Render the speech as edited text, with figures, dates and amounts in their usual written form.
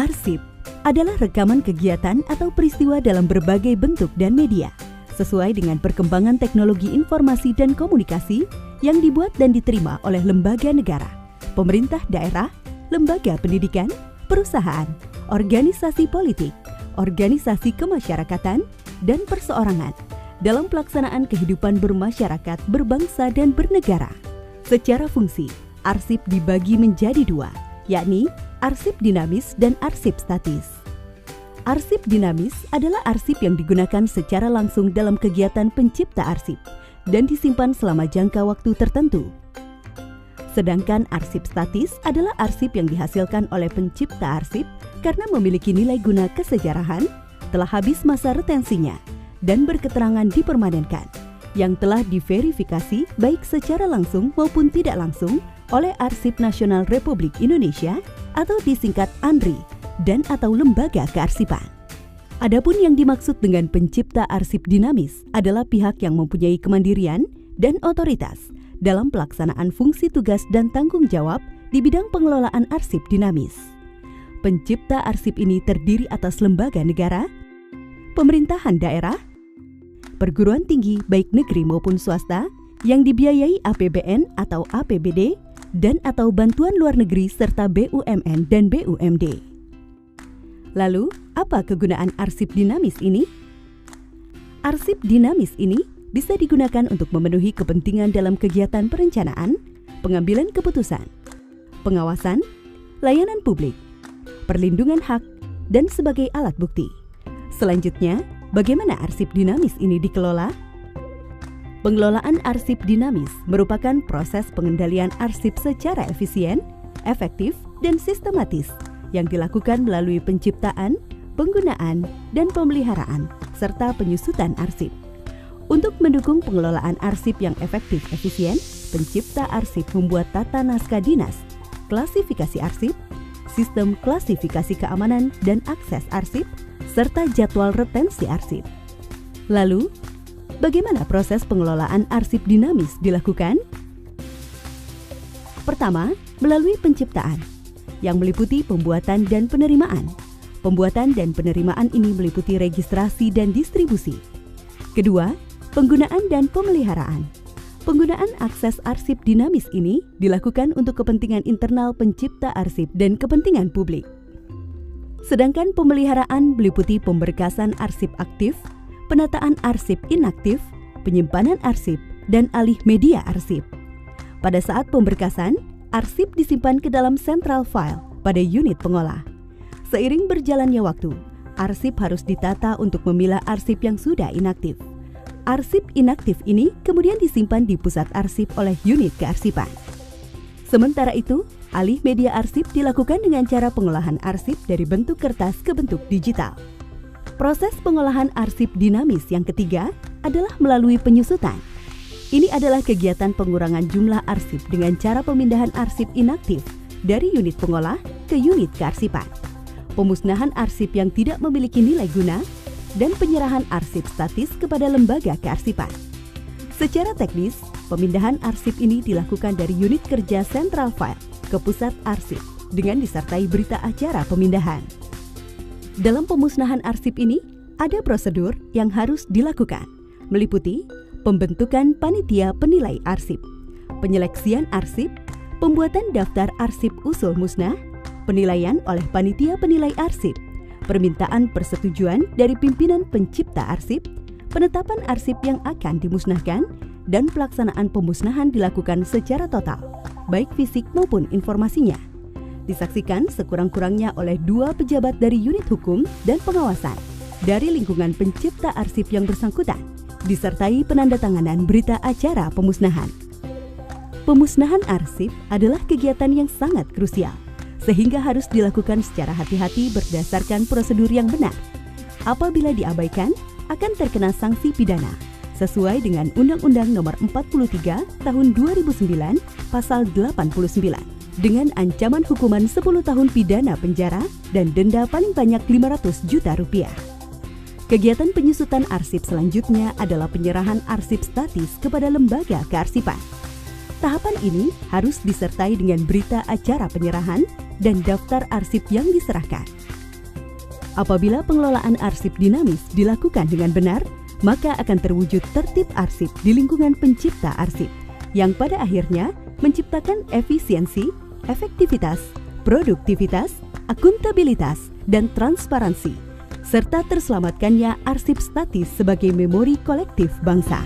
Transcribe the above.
Arsip adalah rekaman kegiatan atau peristiwa dalam berbagai bentuk dan media, sesuai dengan perkembangan teknologi informasi dan komunikasi yang dibuat dan diterima oleh lembaga negara, pemerintah daerah, lembaga pendidikan, perusahaan, organisasi politik, organisasi kemasyarakatan, dan perseorangan dalam pelaksanaan kehidupan bermasyarakat, berbangsa, dan bernegara. Secara fungsi, arsip dibagi menjadi dua, yakni arsip dinamis dan arsip statis. Arsip dinamis adalah arsip yang digunakan secara langsung dalam kegiatan pencipta arsip dan disimpan selama jangka waktu tertentu. Sedangkan arsip statis adalah arsip yang dihasilkan oleh pencipta arsip karena memiliki nilai guna kesejarahan, telah habis masa retensinya, dan berketerangan dipermanenkan, yang telah diverifikasi baik secara langsung maupun tidak langsung oleh Arsip Nasional Republik Indonesia atau disingkat ANRI dan atau lembaga kearsipan. Adapun yang dimaksud dengan pencipta arsip dinamis adalah pihak yang mempunyai kemandirian dan otoritas dalam pelaksanaan fungsi tugas dan tanggung jawab di bidang pengelolaan arsip dinamis. Pencipta arsip ini terdiri atas lembaga negara, pemerintahan daerah, perguruan tinggi baik negeri maupun swasta yang dibiayai APBN atau APBD dan atau bantuan luar negeri serta BUMN dan BUMD. Lalu, apa kegunaan arsip dinamis ini? Arsip dinamis ini bisa digunakan untuk memenuhi kepentingan dalam kegiatan perencanaan, pengambilan keputusan, pengawasan, layanan publik, perlindungan hak, dan sebagai alat bukti. Selanjutnya, bagaimana arsip dinamis ini dikelola? Pengelolaan arsip dinamis merupakan proses pengendalian arsip secara efisien, efektif, dan sistematis yang dilakukan melalui penciptaan, penggunaan, dan pemeliharaan, serta penyusutan arsip. Untuk mendukung pengelolaan arsip yang efektif efisien, pencipta arsip membuat tata naskah dinas, klasifikasi arsip, sistem klasifikasi keamanan dan akses arsip, serta jadwal retensi arsip. Lalu, bagaimana proses pengelolaan arsip dinamis dilakukan? Pertama, melalui penciptaan, yang meliputi pembuatan dan penerimaan. Pembuatan dan penerimaan ini meliputi registrasi dan distribusi. Kedua, penggunaan dan pemeliharaan. Penggunaan akses arsip dinamis ini dilakukan untuk kepentingan internal pencipta arsip dan kepentingan publik. Sedangkan pemeliharaan meliputi pemberkasan arsip aktif, penataan arsip inaktif, penyimpanan arsip, dan alih media arsip. Pada saat pemberkasan, arsip disimpan ke dalam central file pada unit pengolah. Seiring berjalannya waktu, arsip harus ditata untuk memilah arsip yang sudah inaktif. Arsip inaktif ini kemudian disimpan di pusat arsip oleh unit kearsipan. Sementara itu, alih media arsip dilakukan dengan cara pengolahan arsip dari bentuk kertas ke bentuk digital. Proses pengolahan arsip dinamis yang ketiga adalah melalui penyusutan. Ini adalah kegiatan pengurangan jumlah arsip dengan cara pemindahan arsip inaktif dari unit pengolah ke unit kearsipan, pemusnahan arsip yang tidak memiliki nilai guna, dan penyerahan arsip statis kepada lembaga kearsipan. Secara teknis, pemindahan arsip ini dilakukan dari unit kerja central file ke pusat arsip dengan disertai berita acara pemindahan. Dalam pemusnahan arsip ini, ada prosedur yang harus dilakukan, meliputi pembentukan panitia penilai arsip, penyeleksian arsip, pembuatan daftar arsip usul musnah, penilaian oleh panitia penilai arsip, permintaan persetujuan dari pimpinan pencipta arsip, penetapan arsip yang akan dimusnahkan, dan pelaksanaan pemusnahan dilakukan secara total, baik fisik maupun informasinya. Disaksikan sekurang-kurangnya oleh 2 pejabat dari unit hukum dan pengawasan dari lingkungan pencipta arsip yang bersangkutan, disertai penandatanganan berita acara pemusnahan. Pemusnahan arsip adalah kegiatan yang sangat krusial, sehingga harus dilakukan secara hati-hati berdasarkan prosedur yang benar. Apabila diabaikan, akan terkena sanksi pidana, sesuai dengan Undang-Undang Nomor 43 Tahun 2009, Pasal 89, dengan ancaman hukuman 10 tahun pidana penjara dan denda paling banyak Rp500 juta. Kegiatan penyusutan arsip selanjutnya adalah penyerahan arsip statis kepada lembaga kearsipan. Tahapan ini harus disertai dengan berita acara penyerahan dan daftar arsip yang diserahkan. Apabila pengelolaan arsip dinamis dilakukan dengan benar, maka akan terwujud tertib arsip di lingkungan pencipta arsip, yang pada akhirnya menciptakan efisiensi, efektivitas, produktivitas, akuntabilitas, dan transparansi, serta terselamatkannya arsip statis sebagai memori kolektif bangsa.